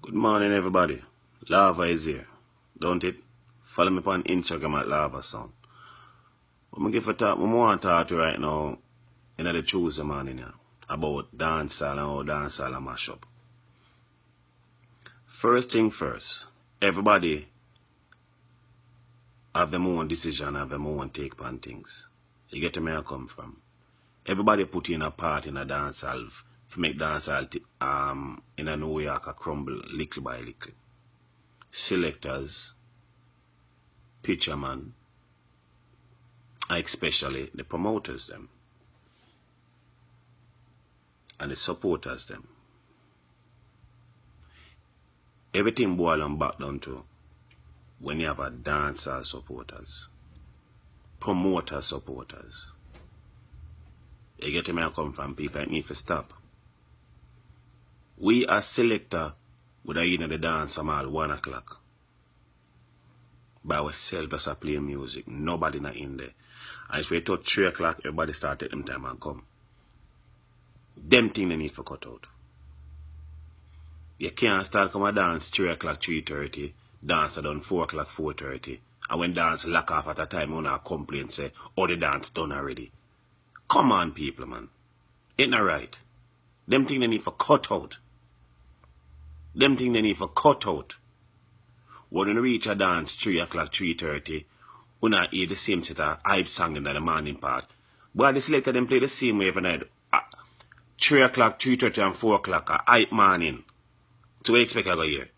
Good morning, everybody. Lava is here, don't it? Follow me on Instagram at Lava Sound. What I give a talk, I want to talk to you right now in the Tuesday morning here, about dancehall and how dancehall and mash up. First thing first, everybody have their own decision, have their own take on things. You get where I come from. Everybody put in a part in a dancehall to make dancehall in a New York a crumble little by little. Selectors, pitcherman, especially the promoters them and the supporters them. Everything boil on back down to when you have a dancer supporters, promoter supporters. You get where I come from, people that need to stop. We as selector would have in the dance from all 1 o'clock. By ourselves just playing music. Nobody not in there. And if we touch 3 o'clock, everybody start take them time and come. Them thing they need to cut out. You can't start come a dance 3 o'clock, 3:30, dance done 4 o'clock, 4:30. And when dance lock off at a time, you want to complain, say, oh, the dance done already. Come on, people, man. Ain't that right? Them thing they need to cut out. Them thing they need to cut out. When you reach a dance 3 o'clock, 3:30, you not hear the same set of hype song in the morning part. But the selector them play the same way every night. 3 o'clock, 3:30 and 4 o'clock a hype morning. So what you expect I go here?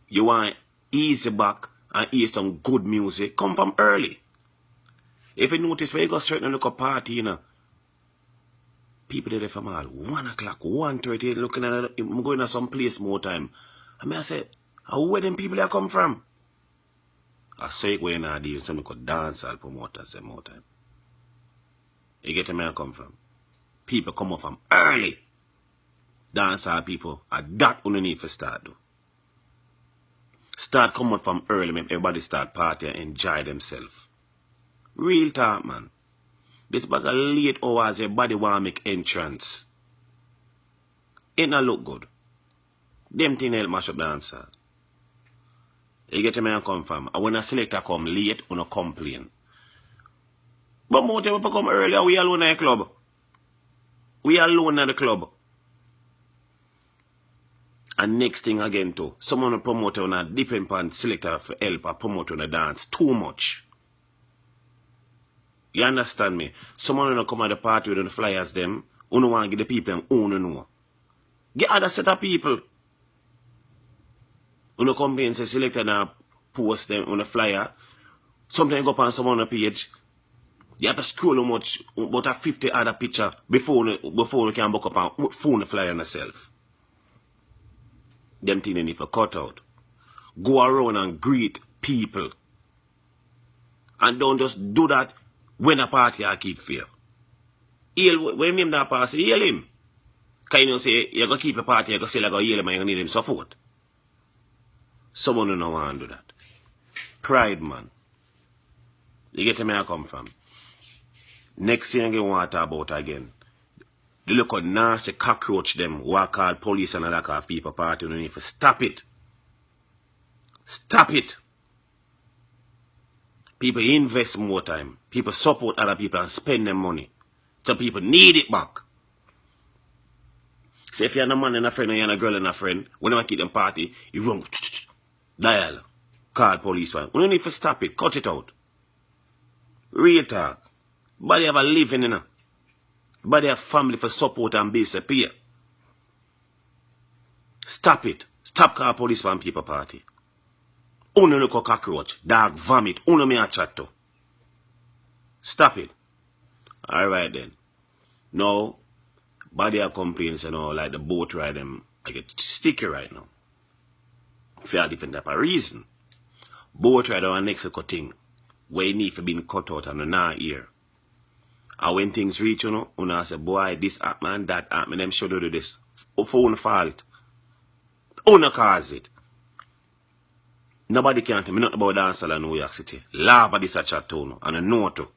You want easy back and hear some good music, come from early. If you notice when you go straight and look at party, you know, people there from all 1 o'clock, 1:30, looking at it, I'm going to some place more time. I say, where them people that come from? I say it when I do, so I could dance all promoters some more time. You get where I come from? People come up from early. Dancehall people, that you need to start do. Start coming from early, make everybody start party and enjoy themselves. Real talk, man. This bag of late hours, everybody want to make entrance. It not look good. Them thing help mash up dancehall. You get where I come from? And when a selector come late, you don't complain. But more time if I come early, we alone in the club. We alone in the club. And next thing again too, someone promote on a depend upon selector for help or promote on a dance too much. You understand me? Someone will come at the party with the flyers them, who don't want to give the people and who don't know. Get other set of people. When you come in and say selector now post them on the flyer, sometimes you go up on someone on the page, you have to scroll much about a 50 other picture before you can book up and phone the flyer on yourself. Them things they need to cut out. Go around and greet people. And don't just do that when a party I keep fair. When you name that party, hail him. Can you say you're going to keep a party, you're going to say you're going to hail him and you need him support? Someone who don't want to do that. Pride, man. You get where I come from? Next thing I want to talk about again. The look at nasty cockroach them who are called police and other kind of people party. You need to stop it. Stop it. People invest more time. People support other people and spend their money. So people need it back. So if you're a man and a friend or you're a girl and a friend, whenever you keep them party, you run, dial, call police. You don't need to stop it. Cut it out. Real talk. Body have a living, you know. Body have family for support and disappear. Stop it. Stop call police and people party. Uno look a cockroach, dog vomit, uno me a chat to. Stop it. Alright then. Now, body have complaints, you know, like the boat ride them, I get sticky right now. For a different type of reason. Boat ride are a next thing, where you need to be cut out and not here. And when things reach, you know say, boy, this app man, that app man, them should do this. For own fault. Uno cause it. Nobody can tell me nothing about dancehall in New York City. Laugh at this a chat too, and I know too.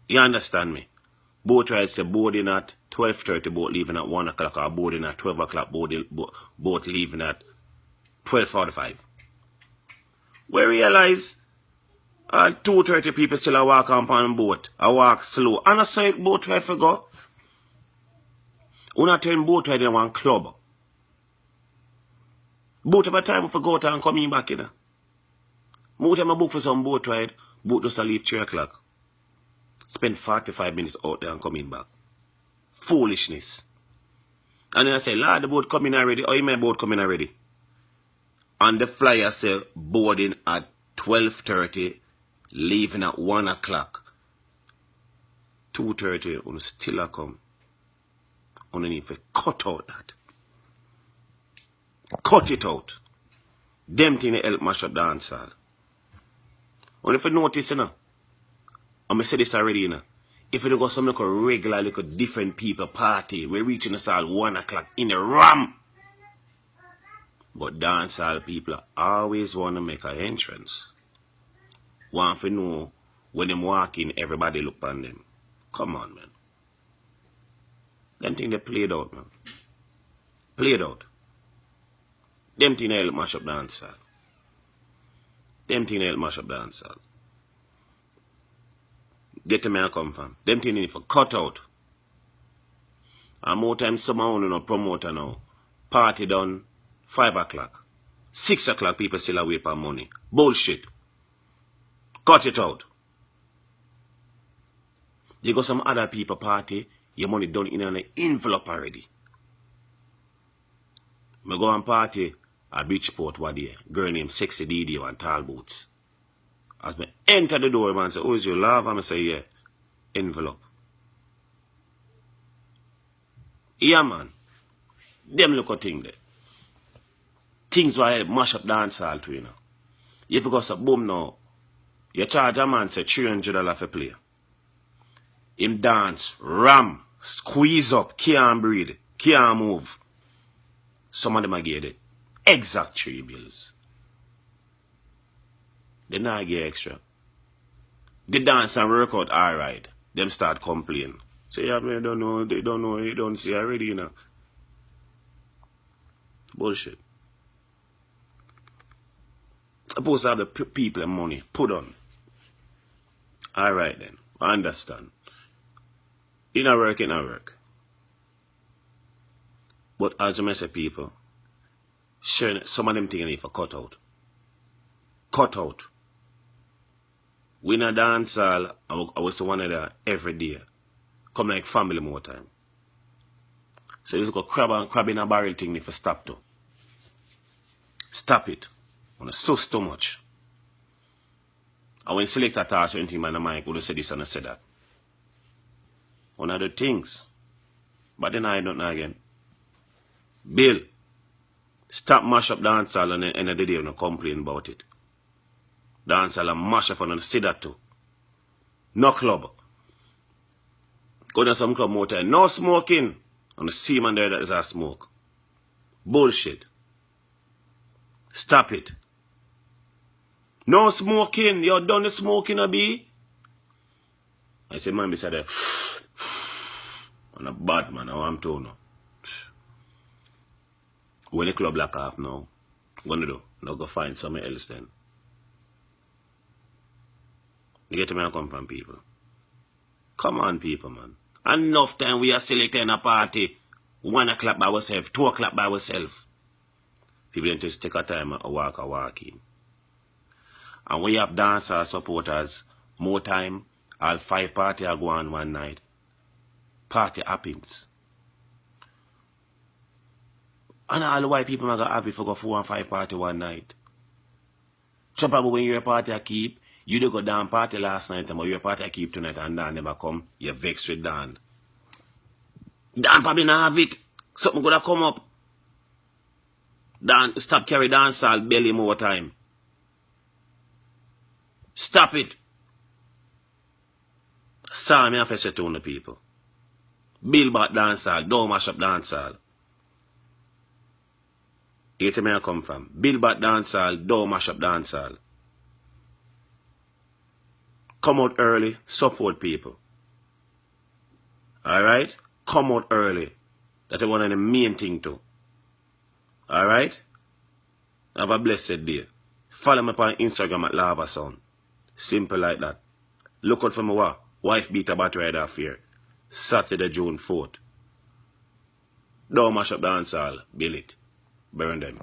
You understand me? Boat ride say boarding at 12:30, boat leaving at 1 o'clock, or boarding at 12 o'clock, boat leaving at 12:45. We realize 2:30 people still a walk on boat. I walk slow. And I say boat ride for go. Una turn boat ride in one club. Boat of a time for go and coming back in. More time I book for some boat ride, boat just leave 3 o'clock. Spend 45 minutes out there and coming back. Foolishness. And then I say, Lord, the boat coming already. Oh, you mean boat coming already? And the flyer say boarding at 12:30, leaving at 1 o'clock. 2:30, when still a come. On need to cut out that. Cut it out. Them thing help mash up dance hall. And if you notice, you know, I'm going to say this already, you know, if you go some like a regular, like a different people party, we're reaching the hall 1 o'clock in the ram. But dance hall people always want to make an entrance. Want to know when them walk in, everybody look on them. Come on, man. Them thing they played out, man. Played out. Them thing help mash up dance hall. Them thing help mash up dance hall. Get to me and come from. Them thing need for cut out. And more time someone no promoter now. Party done 5 o'clock. 6 o'clock people still away for money. Bullshit. Cut it out. You got some other people party, your money done in an envelope already. Me go and party at Bridgeport one day. Girl named Sexy Didi and tall boots. As me enter the door, man say, "Oh, is your love?" And I say, "Yeah." Envelope. Yeah, man. Them look a thing there. Things why mash up dance hall to, you know. If you go some boom now, you charge a man say $300 for play. Him dance, ram, squeeze up, can't breathe, can't move. Some of them are get it. Exact 3 bills. They not get extra. They dance and work out alright. Them start complaining. So yeah, they don't know, you don't see already, you know. Bullshit. Supposed to have the people and money put on. Alright then. I understand. It not work, it not work. But as you say people, sure, some of them things need for cut out. Cut out. We in a dance hall, I was one of that every day. Come like family more time. So you go crab in a barrel thing if you stop to. Stop it. On a sus too much. And when select a touch or anything, man, I would say this and I say that. One of the things. But then I don't know again. Bill, stop mash up dance hall and end of the day and complain about it. Dance hall and mash up and say that too. No club. Go to some club more time. No smoking. And the see man there that is a smoke. Bullshit. Stop it. No smoking. You're done the smoking, Abi. I say, man, beside that. I'm a bad man. I want to know. When the club lock off now, what do? Now go find somewhere else then. You get to me and come from people. Come on, people, man. Enough time we are selecting a party. 1 o'clock by ourselves, 2 o'clock by ourselves. People don't just take a time and walk in. And we have dancers, supporters, more time, all 5 parties are going one night. Party happens. And all the white people are going to have it for go 4 and 5 party one night. So probably when you're a party I keep, you don't go down party last night, but you're a party I keep tonight and Dan never come, you're vexed with Dan. Dan probably not have it. Something gonna come up. Dan, stop carry dance all belly more time. Stop it. Sorry, me have to say to the people. Build back dance hall, don't mash up dance hall. You get where I come from. Build back dance hall, don't mash up dance hall. Come out early, support people. Alright? Come out early. That's one of the main thing too. Alright? Have a blessed day. Follow me on Instagram at Lava Sound. Simple like that. Look out for my wife beat a battery ride off here. Saturday, June 4th. Don't mash up the dancehall. Bill it. Burn them.